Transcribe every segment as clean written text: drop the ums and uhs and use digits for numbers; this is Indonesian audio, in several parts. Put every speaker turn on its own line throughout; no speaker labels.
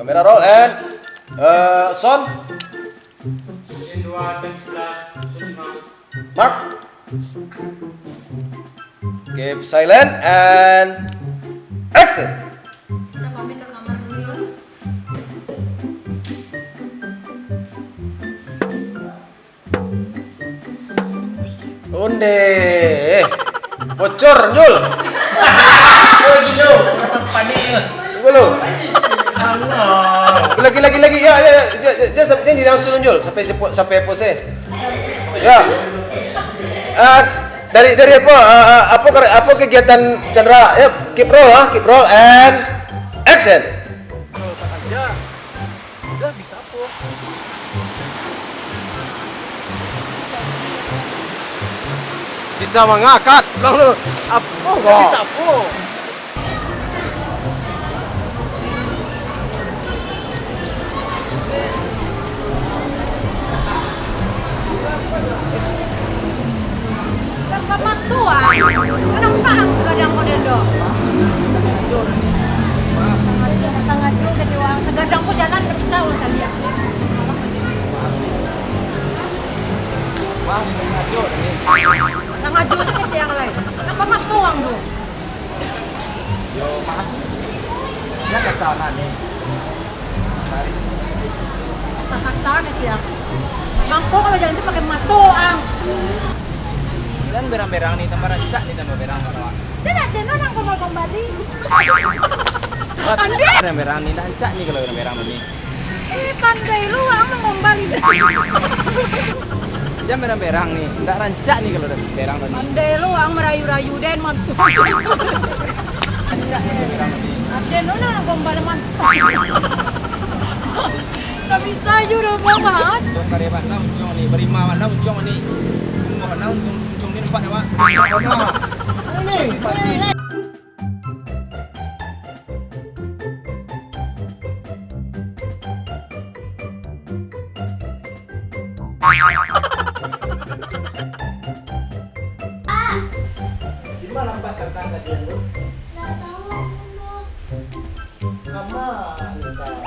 Kamera roll and sound.
Scene 2, take 11, scene 5.
Mark. Keep silent and action.
Kita pamit ke kamar dulu ya.
Onde. Bocor, Jul.
Oh gitu, paniknya.
Tunggu lu.
Allah.
Lagi. Ya, sampai di dalam turun, Jul. Sampai pose. Ya. Dari apa kegiatan Chandra? Ya, keep roll and action.
Aja. Udah bisa kok.
Bisa mengangkat. Lalu apa?
Bisa kok.
Bapak tua. Kenapa paham segadang model do? Sengaja kecewa. Segadang ku jalan nggak bisa ulah lihat. Sengaja itu kecil yang lain. Kenapa mak tuang do?
Yo, maaf. Ya ke sana nih. Mari.
Kasar kecil. Mangkok kalau jalan itu pakai mak tuang.
Dan berang-berang nih tambah rancak nih tambah berang para.
Dan ada orang kau mau kembali. Ande.
Berang-berang nih rancak nih kalau berang-berang nih.
Pandai lu ang kembali.
Jam berang-berang nih, enggak rancak nih kalau berang nih.
Pandai lu ang merayu-rayu dan mantu.
Rancak nih berang nih.
Ada orang kembali mantu. Gak bisa juga banget.
Untuk karya mana uncung nih, berima mana uncung nih. Tunggu mana uncung nih empat ya, Pak.
Ini. Di mana Mbak kakak tadi lu?
Nggak tahu.
Sama tahu.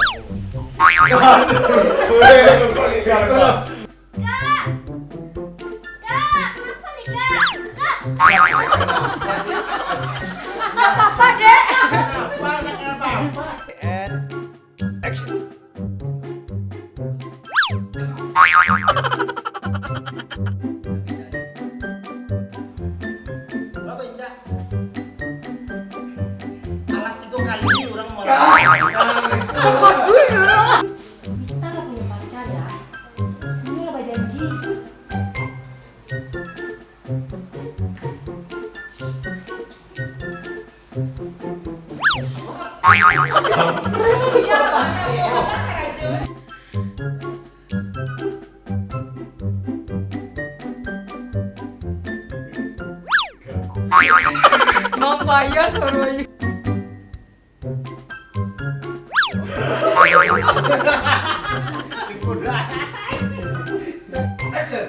Nggak apa-apa deh.
And action.
Berapa indah? Alat 3 kali orang malah.
Kaju ya. Kita nggak punya pacar ya. Ini apa janji? Ngapain suruhnya?
Action.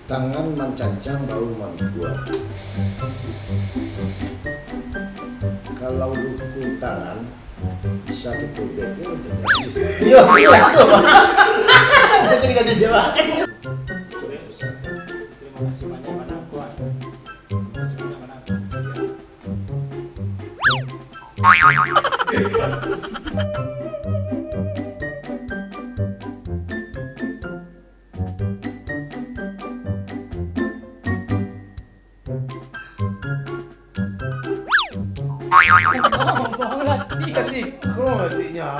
Tangan mencancang bau membuat. Kalau dukun tangan bisa kita bebek iya tuh saya cerita di Jawa. Terima kasih banyak Madam Puan. Terima kasih banyak Madam
Kasih ko, kasihnya.